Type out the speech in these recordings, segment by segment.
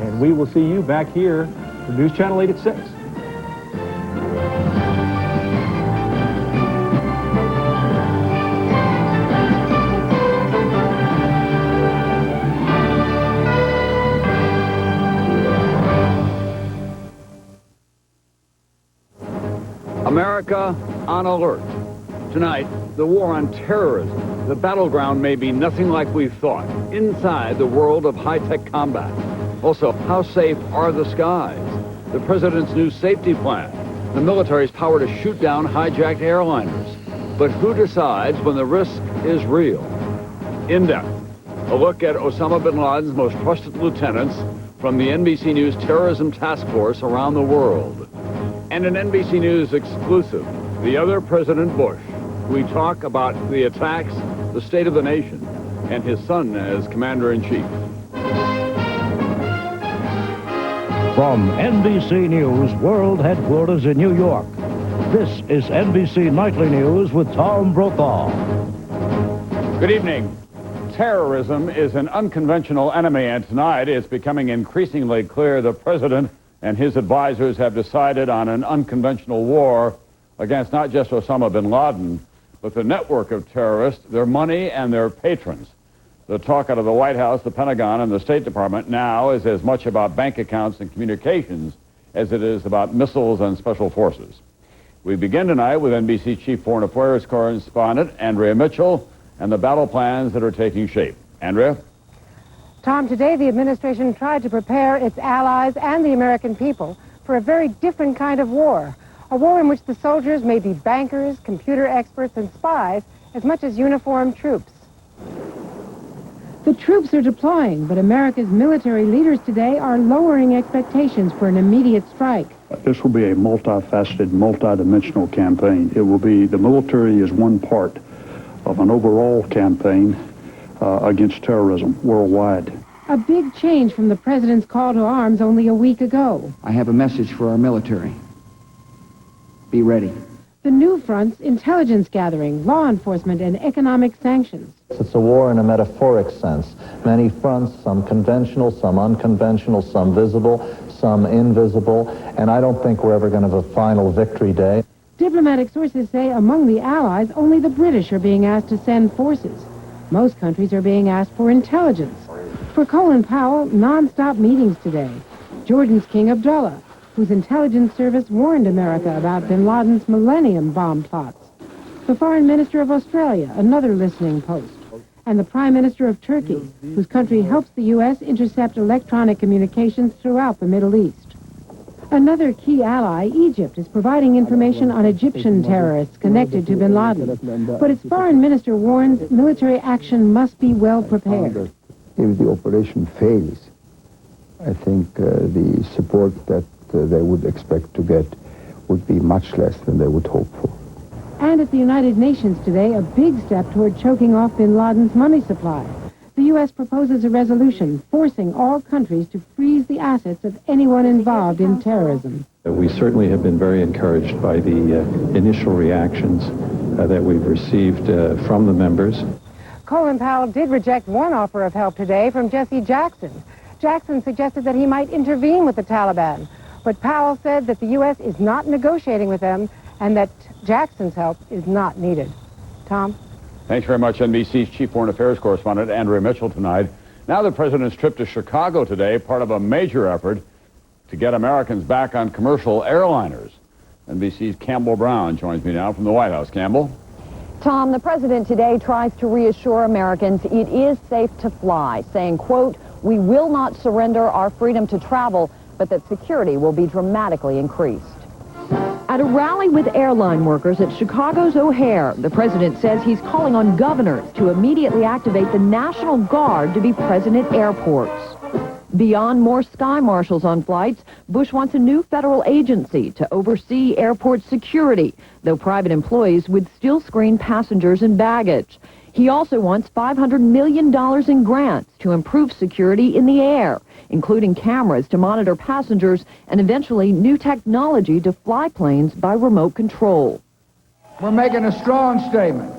And we will see you back here for News Channel 8 at 6. America on alert. Tonight, the war on terrorism. The battleground may be nothing like we thought. Inside the world of high-tech combat. Also, how safe are the skies? The president's new safety plan. The military's power to shoot down hijacked airliners. But who decides when the risk is real? In depth, a look at Osama bin Laden's most trusted lieutenants from the NBC News Terrorism Task Force around the world. And an NBC News exclusive, the other President Bush. We talk about the attacks, the state of the nation, and his son as Commander-in-Chief. From NBC News World Headquarters in New York, this is NBC Nightly News with Tom Brokaw. Good evening. Terrorism is an unconventional enemy, and tonight it's becoming increasingly clear the president and his advisors have decided on an unconventional war against not just Osama bin Laden, but the network of terrorists, their money, and their patrons. The talk out of the White House, the Pentagon, and the State Department now is as much about bank accounts and communications as it is about missiles and special forces. We begin tonight with NBC Chief Foreign Affairs Correspondent Andrea Mitchell and the battle plans that are taking shape. Andrea? Tom, today the administration tried to prepare its allies and the American people for a very different kind of war. A war in which the soldiers may be bankers, computer experts, and spies as much as uniformed troops. The troops are deploying, but America's military leaders today are lowering expectations for an immediate strike. This will be a multifaceted, multidimensional campaign. It will be, the military is one part of an overall campaign against terrorism worldwide. A big change from the president's call to arms only a week ago. I have a message for our military. Be ready. The new fronts, intelligence gathering, law enforcement, and economic sanctions. It's a war in a metaphoric sense. Many fronts, some conventional, some unconventional, some visible, some invisible, and I don't think we're ever going to have a final victory day. Diplomatic sources say among the allies, only the British are being asked to send forces. Most countries are being asked for intelligence. For Colin Powell, non-stop meetings today. Jordan's King Abdullah, whose intelligence service warned America about bin Laden's Millennium bomb plots. The Foreign Minister of Australia, another listening post. And the Prime Minister of Turkey, whose country helps the U.S. intercept electronic communications throughout the Middle East. Another key ally, Egypt, is providing information on Egyptian terrorists connected to bin Laden. But its foreign minister warns military action must be well prepared. If the operation fails, I think the support that they would expect to get would be much less than they would hope for. And at the United Nations today, a big step toward choking off bin Laden's money supply. The U.S. proposes a resolution forcing all countries to freeze the assets of anyone involved in terrorism. We certainly have been very encouraged by the initial reactions that we've received from the members. Colin Powell did reject one offer of help today from Jesse Jackson. Jackson suggested that he might intervene with the Taliban, but Powell said that the U.S. is not negotiating with them and that Jackson's help is not needed. Tom? Thanks very much, NBC's Chief Foreign Affairs Correspondent Andrea Mitchell tonight. Now the president's trip to Chicago today, part of a major effort to get Americans back on commercial airliners. NBC's Campbell Brown joins me now from the White House. Campbell? Tom, the president today tries to reassure Americans it is safe to fly, saying, quote, "We will not surrender our freedom to travel, but that security will be dramatically increased." At a rally with airline workers at Chicago's O'Hare, the president says he's calling on governors to immediately activate the National Guard to be present at airports. Beyond more sky marshals on flights, Bush wants a new federal agency to oversee airport security, though private employees would still screen passengers and baggage. He also wants $500 million in grants to improve security in the air, including cameras to monitor passengers and eventually new technology to fly planes by remote control. We're making a strong statement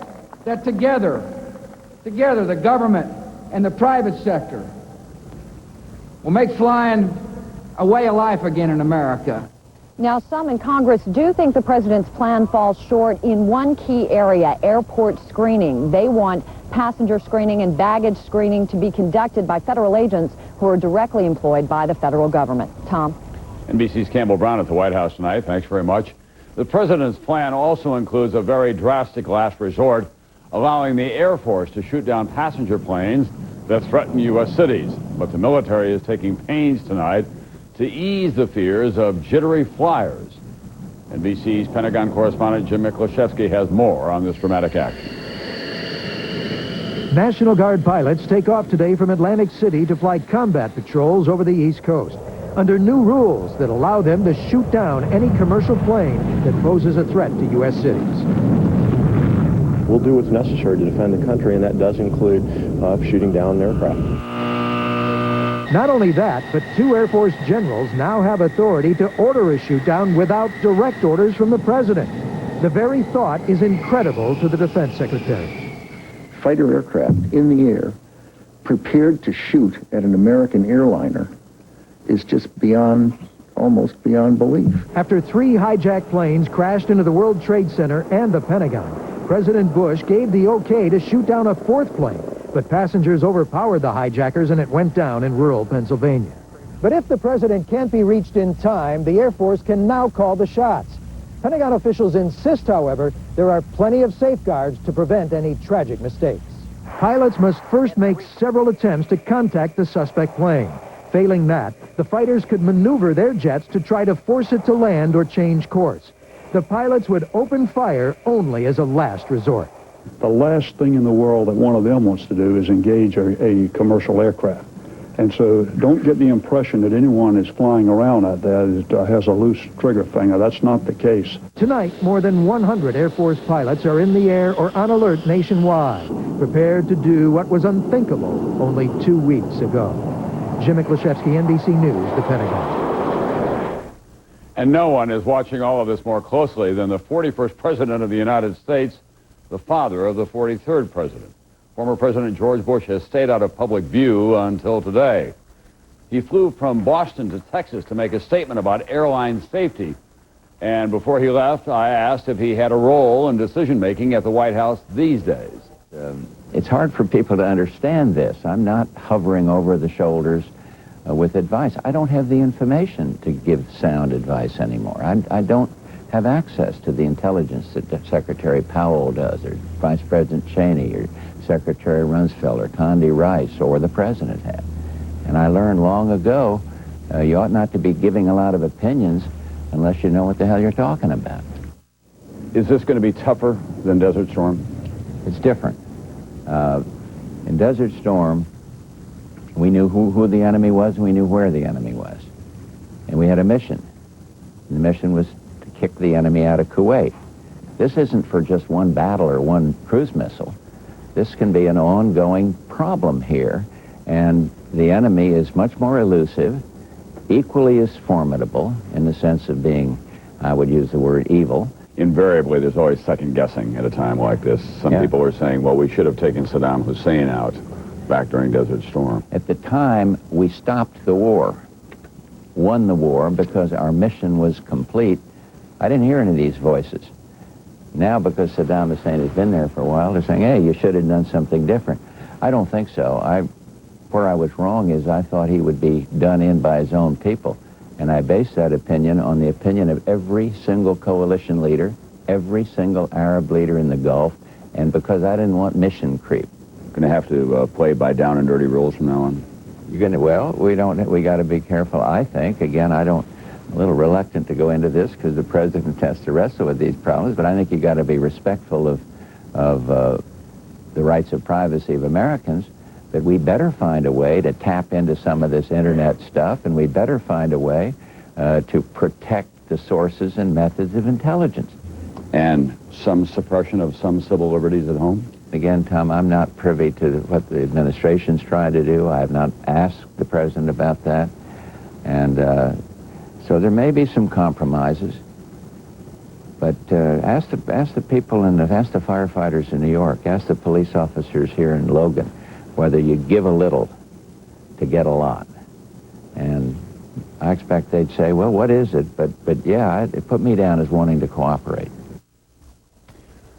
that together, the government and the private sector will make flying a way of life again in America. Now, some in Congress do think the president's plan falls short in one key area, airport screening. They want passenger screening and baggage screening to be conducted by federal agents who are directly employed by the federal government. Tom? NBC's Campbell Brown at the White House tonight. Thanks very much. The president's plan also includes a very drastic last resort, allowing the Air Force to shoot down passenger planes that threaten U.S. cities. But the military is taking pains tonight to ease the fears of jittery flyers. NBC's Pentagon correspondent Jim Miklaszewski has more on this dramatic action. National Guard pilots take off today from Atlantic City to fly combat patrols over the East Coast under new rules that allow them to shoot down any commercial plane that poses a threat to U.S. cities. We'll do what's necessary to defend the country, and that does include shooting down aircraft. Not only that, but 2 Air Force generals now have authority to order a shoot-down without direct orders from the president. The very thought is incredible to the Defense Secretary. Fighter aircraft in the air prepared to shoot at an American airliner is just almost beyond belief. After 3 hijacked planes crashed into the World Trade Center and the Pentagon, President Bush gave the okay to shoot down a 4th plane. But passengers overpowered the hijackers and it went down in rural Pennsylvania. But if the president can't be reached in time, the Air Force can now call the shots. Pentagon officials insist, however, there are plenty of safeguards to prevent any tragic mistakes. Pilots must first make several attempts to contact the suspect plane. Failing that, the fighters could maneuver their jets to try to force it to land or change course. The pilots would open fire only as a last resort. The last thing in the world that one of them wants to do is engage a commercial aircraft. And so don't get the impression that anyone is flying around at that has a loose trigger finger. That's not the case. Tonight, more than 100 Air Force pilots are in the air or on alert nationwide, prepared to do what was unthinkable only 2 weeks ago. Jim Miklaszewski, NBC News, the Pentagon. And no one is watching all of this more closely than the 41st President of the United States, the father of the 43rd president. Former President George Bush has stayed out of public view until today. He flew from Boston to Texas to make a statement about airline safety. And before he left, I asked if he had a role in decision-making at the White House these days. It's hard for people to understand this. I'm not hovering over the shoulders with advice. I don't have the information to give sound advice anymore. I don't have access to the intelligence that Secretary Powell does, or Vice President Cheney, or Secretary Rumsfeld, or Condi Rice, or the President had. And I learned long ago, you ought not to be giving a lot of opinions unless you know what the hell you're talking about. Is this going to be tougher than Desert Storm? It's different. In Desert Storm, we knew who the enemy was, and we knew where the enemy was. And we had a mission. And the mission was kick the enemy out of Kuwait. This isn't for just one battle or one cruise missile. This can be an ongoing problem here, and the enemy is much more elusive, equally as formidable in the sense of being, I would use the word evil. Invariably, there's always second guessing at a time like this. Some people are saying, well, we should have taken Saddam Hussein out back during Desert Storm. At the time, we stopped the war, won the war because our mission was complete. I didn't hear any of these voices. Now, because Saddam Hussein has been there for a while, they're saying, hey, you should have done something different. I don't think so. Where I was wrong is I thought he would be done in by his own people. And I based that opinion on the opinion of every single coalition leader, every single Arab leader in the Gulf, and because I didn't want mission creep. Going to have to play by down and dirty rules from now on? You're going to, well, we got to be careful, I think. Again, I'm a little reluctant to go into this because the president has to wrestle with these problems, but I think you got to be respectful of the rights of privacy of Americans, that we better find a way to tap into some of this internet stuff, and we better find a way to protect the sources and methods of intelligence. And some suppression of some civil liberties at home? Again, Tom, I'm not privy to what the administration's trying to do. I have not asked the president about that. And so there may be some compromises. But ask the people and ask the firefighters in New York, ask the police officers here in Logan, whether you give a little to get a lot. And I expect they'd say, well, what is it? But yeah, it put me down as wanting to cooperate.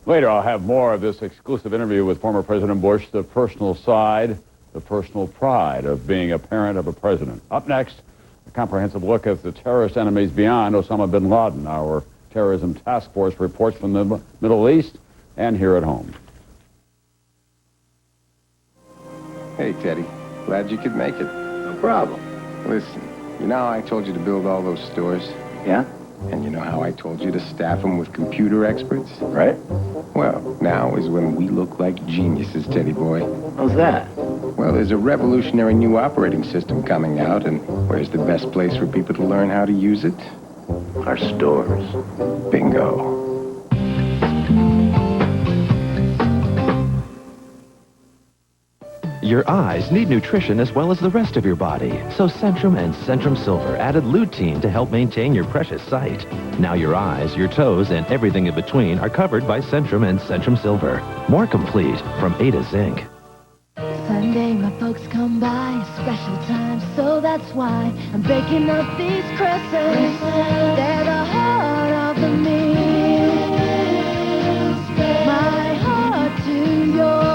Later, I'll have more of this exclusive interview with former President Bush, the personal side, the personal pride of being a parent of a president. Up next, a comprehensive look at the terrorist enemies beyond Osama bin Laden. Our terrorism task force reports from the Middle East and here at home. Hey, Teddy. Glad you could make it. No problem. Listen, you know how I told you to build all those stores? Yeah? And you know how I told you to staff them with computer experts? Right. Well, now is when we look like geniuses, Teddy boy. How's that? Well, there's a revolutionary new operating system coming out, and where's the best place for people to learn how to use it? Our stores. Bingo. Your eyes need nutrition as well as the rest of your body. So Centrum and Centrum Silver added lutein to help maintain your precious sight. Now your eyes, your toes, and everything in between are covered by Centrum and Centrum Silver. More complete from A to Zinc. Sunday, my folks come by, a special time, so that's why I'm baking up these crescents. They're the heart of the meal. My heart to yours.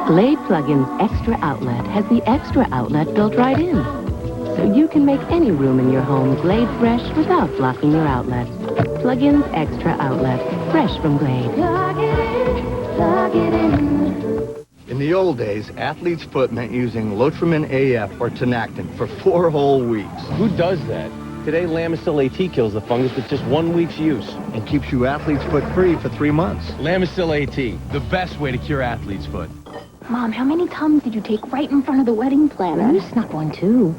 Glade Plug-in's Extra Outlet has the extra outlet built right in. So you can make any room in your home Glade fresh without blocking your outlet. Plug-in's Extra Outlet, fresh from Glade. Plug it in, plug it in. In the old days, athlete's foot meant using Lotrimin AF or Tenactin for 4 whole weeks. Who does that? Today, Lamisil AT kills the fungus with just 1 week's use. And keeps you athlete's foot free for 3 months. Lamisil AT, the best way to cure athlete's foot. Mom, how many Tums did you take right in front of the wedding planner? You snuck one, too.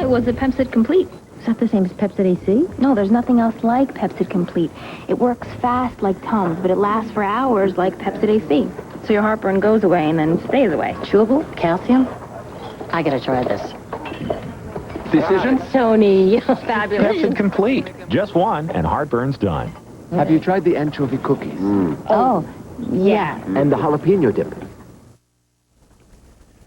It was a Pepsid Complete. Is that the same as Pepsid AC? No, there's nothing else like Pepsid Complete. It works fast like Tums, but it lasts for hours like Pepsid AC. So your heartburn goes away and then stays away. Chewable? Calcium? I gotta try this. Decision? Tony, fabulous. Pepsid Complete. Just one, and heartburn's done. Have you tried the anchovy cookies? Oh, yeah. And the jalapeno dip?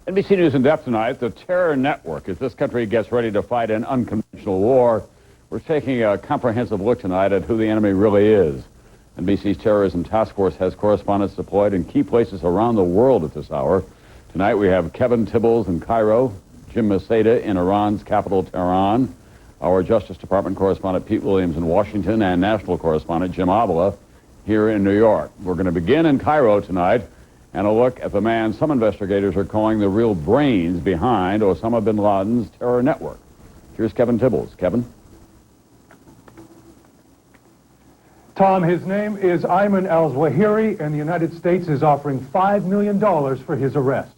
NBC News in depth tonight. The terror network, as this country gets ready to fight an unconventional war. We're taking a comprehensive look tonight at who the enemy really is. NBC's terrorism task force has correspondents deployed in key places around the world at this hour. Tonight we have Kevin Tibbles in Cairo, Jim Masada in Iran's capital, Tehran, our Justice Department correspondent Pete Williams in Washington, and national correspondent Jim Avila here in New York. We're going to begin in Cairo tonight and a look at the man some investigators are calling the real brains behind Osama bin Laden's terror network. Here's Kevin Tibbles. Kevin? Tom, his name is Ayman al-Zawahiri, and the United States is offering $5 million for his arrest.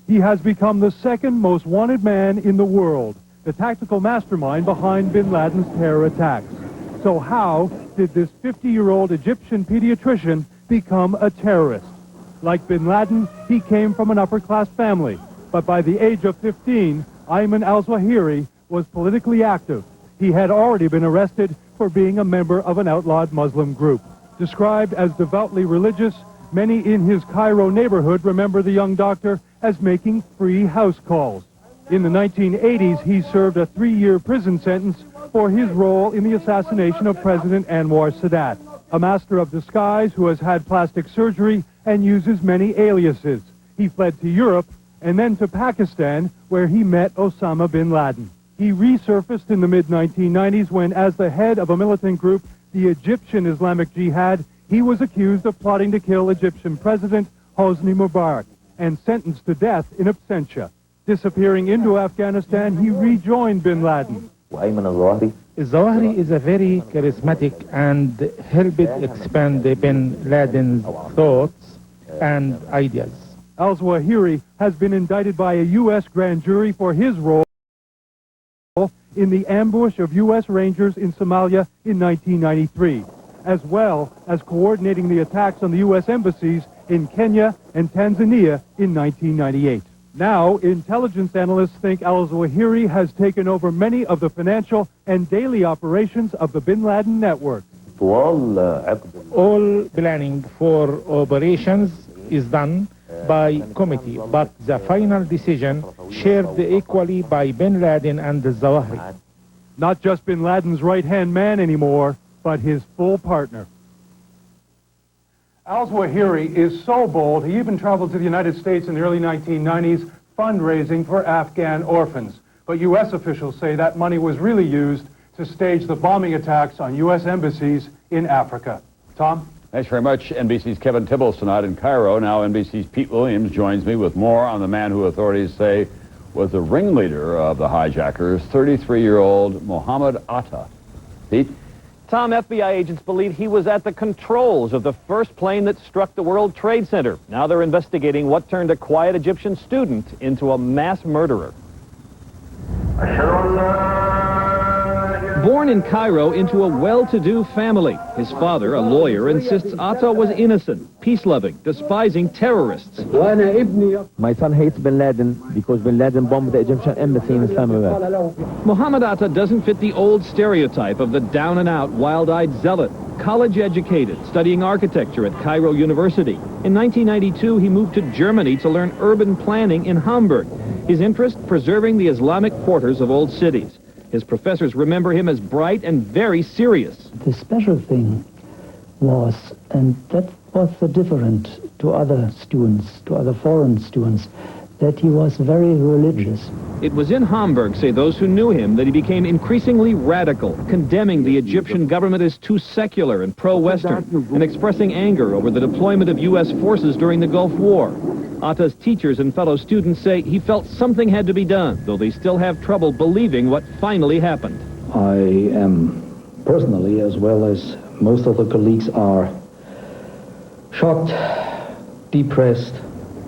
He has become the second most wanted man in the world, the tactical mastermind behind bin Laden's terror attacks. So how did this 50-year-old Egyptian pediatrician become a terrorist? Like bin Laden, he came from an upper-class family, but by the age of 15, Ayman al-Zawahiri was politically active. He had already been arrested for being a member of an outlawed Muslim group. Described as devoutly religious, many in his Cairo neighborhood remember the young doctor as making free house calls. In the 1980s, he served a 3-year prison sentence for his role in the assassination of President Anwar Sadat, a master of disguise who has had plastic surgery and uses many aliases. He fled to Europe and then to Pakistan, where he met Osama bin Laden. He resurfaced in the mid-1990s when, as the head of a militant group, the Egyptian Islamic Jihad, he was accused of plotting to kill Egyptian President Hosni Mubarak and sentenced to death in absentia. Disappearing into Afghanistan, he rejoined bin Laden. Zawahiri is a very charismatic and helped expand bin Laden's thoughts and ideas. Al-Zawahiri has been indicted by a U.S. grand jury for his role in the ambush of U.S. Rangers in Somalia in 1993, as well as coordinating the attacks on the U.S. embassies in Kenya and Tanzania in 1998. Now, intelligence analysts think al-Zawahiri has taken over many of the financial and daily operations of the bin Laden network. All planning for operations is done by committee, but the final decision shared equally by bin Laden and Zawahri. Not just bin Laden's right-hand man anymore, but his full partner. Al-Zawahiri is so bold, he even traveled to the United States in the early 1990s fundraising for Afghan orphans. But U.S. officials say that money was really used to stage the bombing attacks on U.S. embassies in Africa. Tom? Thanks very much. NBC's Kevin Tibbles tonight in Cairo. Now NBC's Pete Williams joins me with more on the man who authorities say was the ringleader of the hijackers, 33-year-old Mohammed Atta. Pete? Tom, FBI agents believe he was at the controls of the first plane that struck the World Trade Center. Now they're investigating what turned a quiet Egyptian student into a mass murderer. Born in Cairo into a well-to-do family, his father, a lawyer, insists Atta was innocent, peace-loving, despising terrorists. My son hates bin Laden because bin Laden bombed the Egyptian embassy in Islamabad. Mohammed Atta doesn't fit the old stereotype of the down-and-out, wild-eyed zealot. College-educated, studying architecture at Cairo University. In 1992, he moved to Germany to learn urban planning in Hamburg. His interest, preserving the Islamic quarters of old cities. His professors remember him as bright and very serious. The special thing was, and that was the different to other students, to other foreign students, that he was very religious. It was in Hamburg, say those who knew him, that he became increasingly radical, condemning the Egyptian government as too secular and pro-Western, and expressing anger over the deployment of U.S. forces during the Gulf War. Atta's teachers and fellow students say he felt something had to be done, though they still have trouble believing what finally happened. I am personally, as well as most of the colleagues, are shocked, depressed.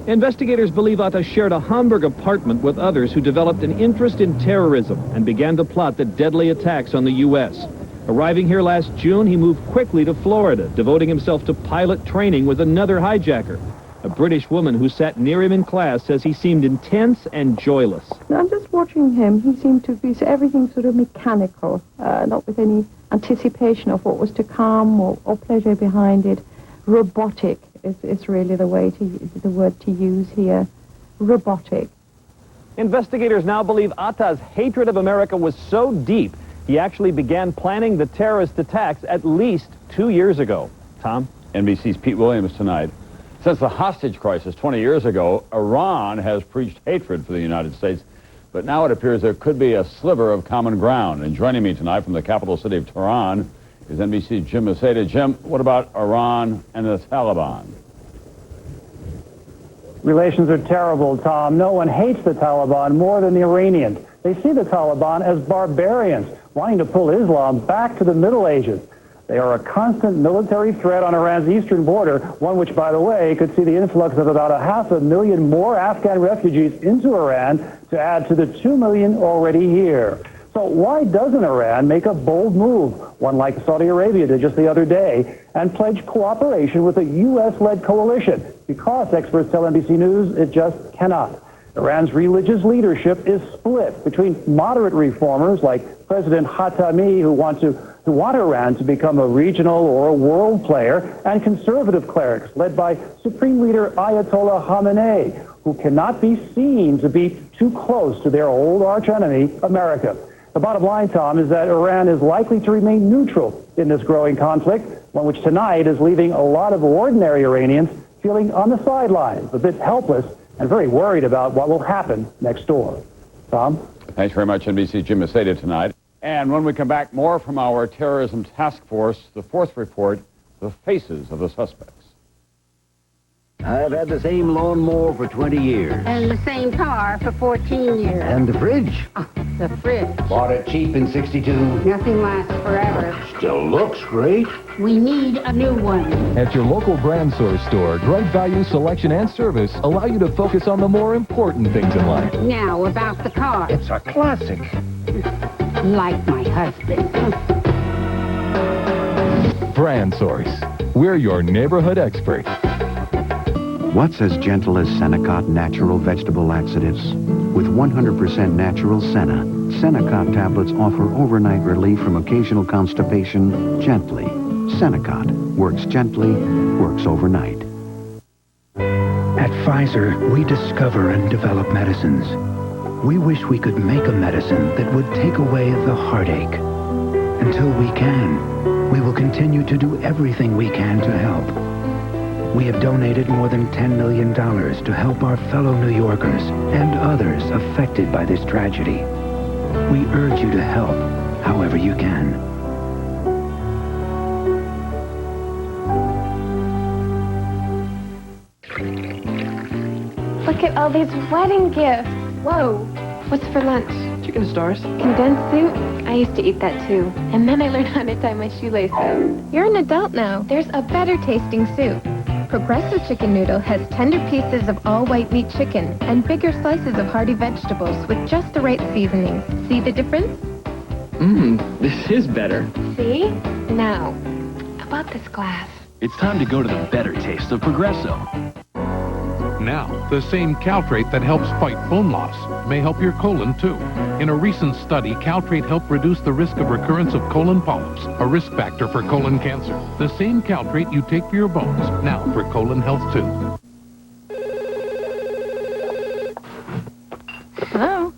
Investigators believe Atta shared a Hamburg apartment with others who developed an interest in terrorism and began to plot the deadly attacks on the U.S. Arriving here last June, he moved quickly to Florida, devoting himself to pilot training with another hijacker. A British woman who sat near him in class says he seemed intense and joyless. I'm just watching him. He seemed to be everything sort of mechanical, not with any anticipation of what was to come or pleasure behind it. Robotic is really the word to use here. Robotic. Investigators now believe Atta's hatred of America was so deep, he actually began planning the terrorist attacks at least 2 years ago. Tom? NBC's Pete Williams tonight. Since the hostage crisis 20 years ago, Iran has preached hatred for the United States, but now it appears there could be a sliver of common ground. And joining me tonight from the capital city of Tehran is NBC's Jim Masada. Jim, what about Iran and the Taliban? Relations are terrible, Tom. No one hates the Taliban more than the Iranians. They see the Taliban as barbarians, wanting to pull Islam back to the Middle Ages. They are a constant military threat on Iran's eastern border, one which, by the way, could see the influx of about 500,000 more Afghan refugees into Iran to add to the 2 million already here. So why doesn't Iran make a bold move, one like Saudi Arabia did just the other day, and pledge cooperation with a U.S.-led coalition? Because, experts tell NBC News, it just cannot. Iran's religious leadership is split between moderate reformers like President Khatami, who want Iran to become a regional or a world player, and conservative clerics led by Supreme Leader Ayatollah Khamenei, who cannot be seen to be too close to their old archenemy, America. The bottom line, Tom, is that Iran is likely to remain neutral in this growing conflict, one which tonight is leaving a lot of ordinary Iranians feeling on the sidelines, a bit helpless, and very worried about what will happen next door. Tom? Thanks very much, NBC's Jim Masada tonight. And when we come back, more from our terrorism task force, the fourth report, the faces of the suspects. I've had the same lawnmower for 20 years. And the same car for 14 years. And the fridge. Oh, the fridge. Bought it cheap in '62. Nothing lasts forever. Still looks great. We need a new one. At your local brand source store, great value, selection, and service allow you to focus on the more important things in life. Now, about the car. It's a classic. Like my husband. Brand Source. We're your neighborhood expert. What's as gentle as Senecot Natural Vegetable Laxatives? With 100% natural Senna, Senecot tablets offer overnight relief from occasional constipation gently. Senecot works gently, works overnight. At Pfizer, we discover and develop medicines. We wish we could make a medicine that would take away the heartache. Until we can, we will continue to do everything we can to help. We have donated more than $10 million to help our fellow New Yorkers and others affected by this tragedy. We urge you to help however you can. Look at all these wedding gifts. Whoa. What's for lunch? Chicken stars. Condensed soup? I used to eat that too. And then I learned how to tie my shoelaces. You're an adult now. There's a better tasting soup. Progresso Chicken Noodle has tender pieces of all-white meat chicken and bigger slices of hearty vegetables with just the right seasoning. See the difference? This is better. See? Now, about this glass. It's time to go to the better taste of Progresso. Now, the same caltrate that helps fight bone loss may help your colon, too. In a recent study, caltrate helped reduce the risk of recurrence of colon polyps, a risk factor for colon cancer. The same caltrate you take for your bones, now for colon health, too. Hello?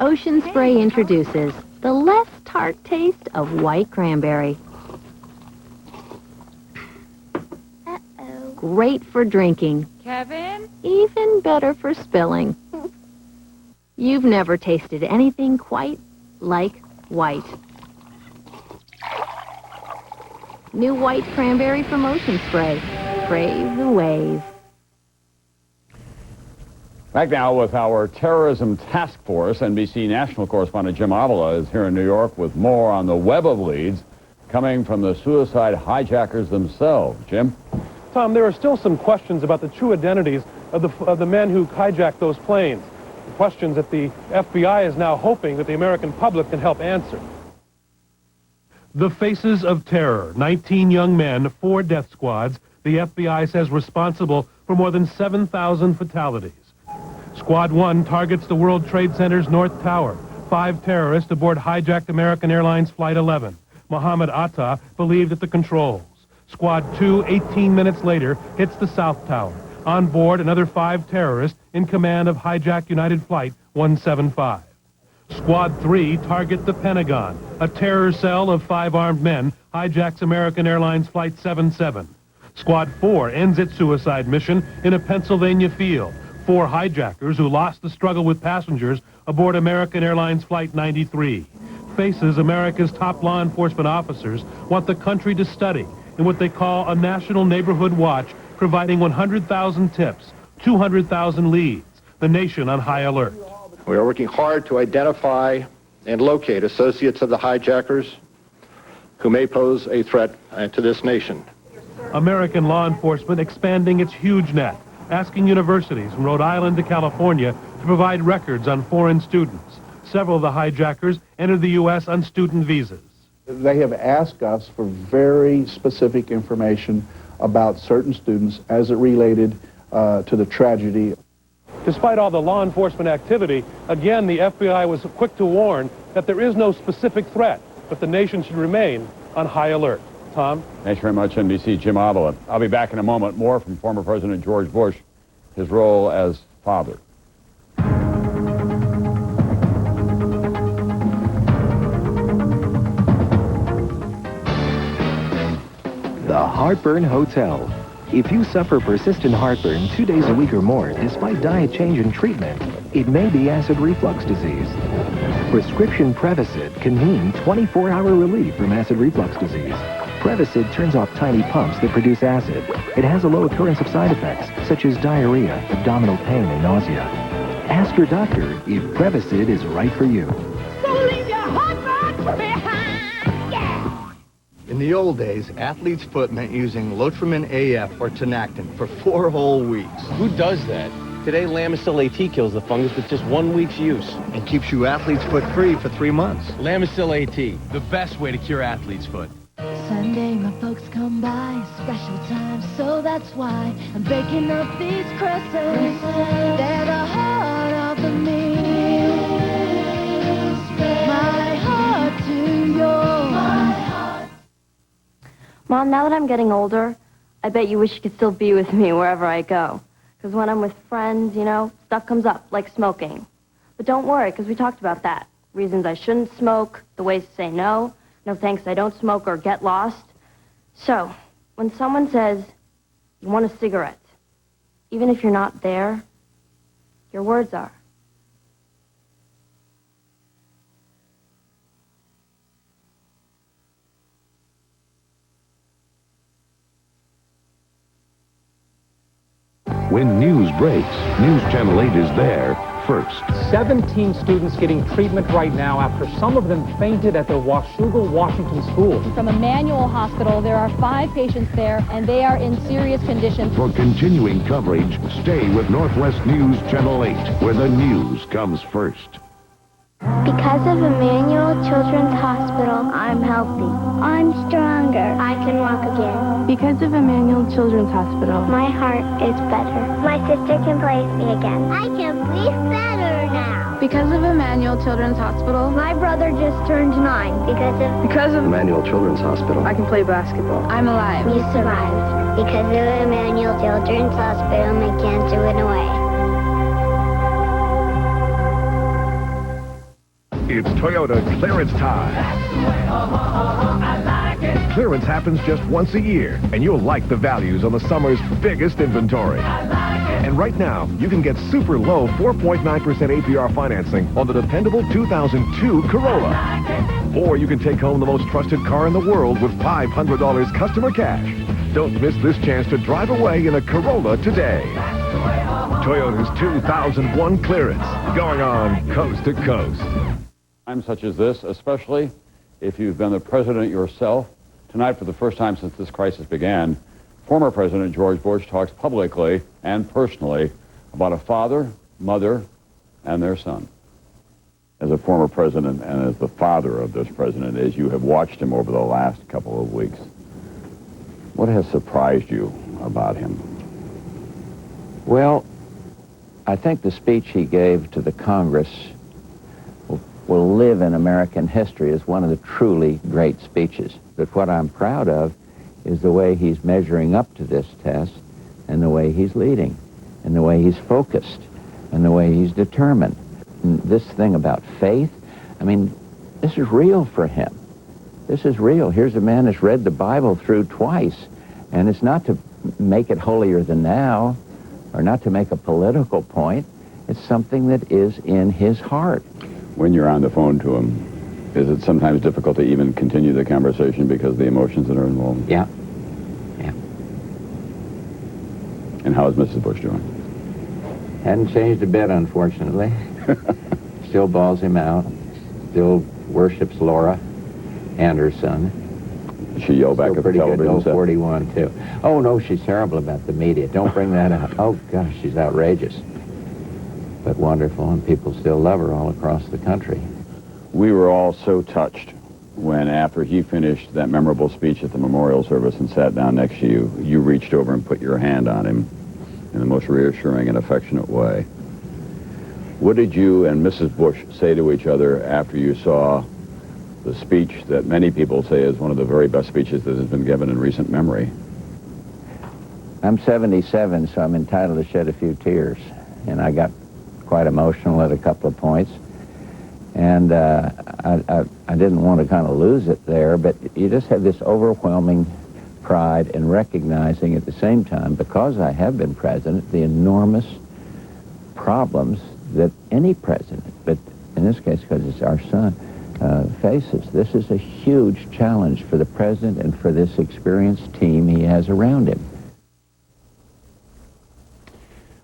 Ocean Spray introduces the less tart taste of white cranberry. Great for drinking. Kevin? Even better for spilling. You've never tasted anything quite like white. New white cranberry from Ocean Spray. Brave the wave. Back now with our terrorism task force. NBC national correspondent Jim Avila is here in New York with more on the web of leads coming from the suicide hijackers themselves. Jim? Tom, there are still some questions about the true identities of the men who hijacked those planes. Questions that the FBI is now hoping that the American public can help answer. The faces of terror. 19 young men, 4 death squads. The FBI says responsible for more than 7,000 fatalities. Squad 1 targets the World Trade Center's North Tower. 5 terrorists aboard hijacked American Airlines Flight 11. Mohammed Atta believed at the controls. Squad 2, 18 minutes later, hits the South Tower. On board, another 5 terrorists in command of hijacked United Flight 175. Squad 3 target the Pentagon. A terror cell of 5 armed men hijacks American Airlines Flight 77. Squad 4 ends its suicide mission in a Pennsylvania field. 4 hijackers who lost the struggle with passengers aboard American Airlines Flight 93. Faces America's top law enforcement officers want the country to study in what they call a National Neighborhood Watch, providing 100,000 tips, 200,000 leads, the nation on high alert. We are working hard to identify and locate associates of the hijackers who may pose a threat to this nation. American law enforcement expanding its huge net, asking universities from Rhode Island to California to provide records on foreign students. Several of the hijackers entered the U.S. on student visas. They have asked us for very specific information about certain students as it related to the tragedy. Despite all the law enforcement activity, again, the FBI was quick to warn that there is no specific threat, but the nation should remain on high alert. Tom? Thanks very much, NBC Jim Avila. I'll be back in a moment. More from former President George Bush, his role as father. The Heartburn Hotel. If you suffer persistent heartburn 2 days a week or more, despite diet change and treatment, it may be acid reflux disease. Prescription Prevacid can mean 24-hour relief from acid reflux disease. Prevacid turns off tiny pumps that produce acid. It has a low occurrence of side effects, such as diarrhea, abdominal pain, and nausea. Ask your doctor if Prevacid is right for you. So leave your heartburn behind! In the old days, athlete's foot meant using Lotramin AF or Tenactin for 4 whole weeks. Who does that? Today, Lamisil AT kills the fungus with just 1 week's use. And keeps you athlete's foot free for 3 months. Lamisil AT, the best way to cure athlete's foot. Sunday, my folks come by, special time, so that's why I'm baking up these crescents. They're the heart of the meal. My heart to yours. Mom, now that I'm getting older, I bet you wish you could still be with me wherever I go. Because when I'm with friends, you know, stuff comes up, like smoking. But don't worry, because we talked about that. Reasons I shouldn't smoke, the ways to say no, no thanks I don't smoke or get lost. So, when someone says, you want a cigarette, even if you're not there, your words are. When news breaks, News Channel 8 is there first. 17 students getting treatment right now after some of them fainted at their Washougal, Washington school. From Emmanuel Hospital, there are 5 patients there, and they are in serious condition. For continuing coverage, stay with Northwest News Channel 8, where the news comes first. Because of Emmanuel Children's Hospital, I'm healthy. I'm stronger. I can walk again. Because of Emmanuel Children's Hospital, My heart is better. My sister can play with me again. I can breathe better now. because of Emmanuel Children's Hospital, My brother just turned 9. Because of Emmanuel Children's Hospital. I can play basketball. I'm alive. You survived. Because of Emmanuel Children's Hospital, my cancer went away. It's Toyota clearance time. Clearance happens just once a year, and you'll like the values on the summer's biggest inventory. And right now, you can get super low 4.9% APR financing on the dependable 2002 Corolla. Or you can take home the most trusted car in the world with $500 customer cash. Don't miss this chance to drive away in a Corolla today. Toyota's 2001 clearance, going on coast to coast. Times such as this, especially if you've been the president yourself, tonight for the first time since this crisis began, former President George Bush talks publicly and personally about a father, mother, and their son. As a former president and as the father of this president, as you have watched him over the last couple of weeks, what has surprised you about him? Well, I think the speech he gave to the Congress will live in American history as one of the truly great speeches. But what I'm proud of is the way he's measuring up to this test and the way he's leading and the way he's focused and the way he's determined. And this thing about faith, I mean, this is real for him. This is real. Here's a man that's read the Bible through twice, and it's not to make it holier than thou or not to make a political point. It's something that is in his heart. When you're on the phone to him, is it sometimes difficult to even continue the conversation because of the emotions that are involved? Yeah. Yeah. And how is Mrs. Bush doing? Hadn't changed a bit, unfortunately. Still balls him out. Still worships Laura and her son. She yelled back at the television set? 41, too. Oh, no, she's terrible about the media. Don't bring that up. Oh, gosh, she's outrageous. But wonderful, and people still love her all across the country. We were all so touched when, after he finished that memorable speech at the memorial service and sat down next to you, you reached over and put your hand on him in the most reassuring and affectionate way. What did you and Mrs. Bush say to each other after you saw the speech that many people say is one of the very best speeches that has been given in recent memory? I'm 77, so I'm entitled to shed a few tears. And I got quite emotional at a couple of points. And I didn't want to kind of lose it there, but you just have this overwhelming pride in recognizing at the same time, because I have been president, the enormous problems that any president, but in this case because it's our son, faces. This is a huge challenge for the president and for this experienced team he has around him.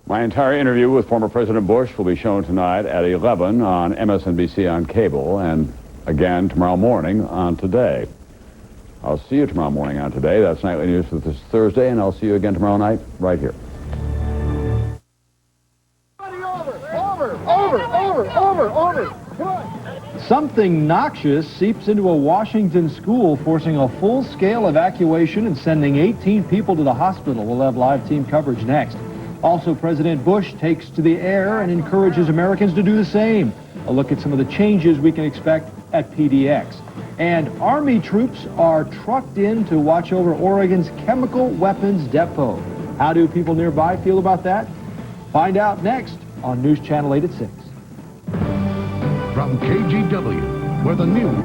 My entire interview with former President Bush will be shown tonight at 11 on MSNBC on cable and again tomorrow morning on Today. I'll see you tomorrow morning on Today. That's Nightly News for this Thursday, and I'll see you again tomorrow night right here. Over. Something noxious seeps into a Washington school, forcing a full-scale evacuation and sending 18 people to the hospital. We'll have live team coverage next. Also, President Bush takes to the air and encourages Americans to do the same. A look at some of the changes we can expect at PDX. And Army troops are trucked in to watch over Oregon's chemical weapons depot. How do people nearby feel about that? Find out next on News Channel 8 at 6. From KGW, where the news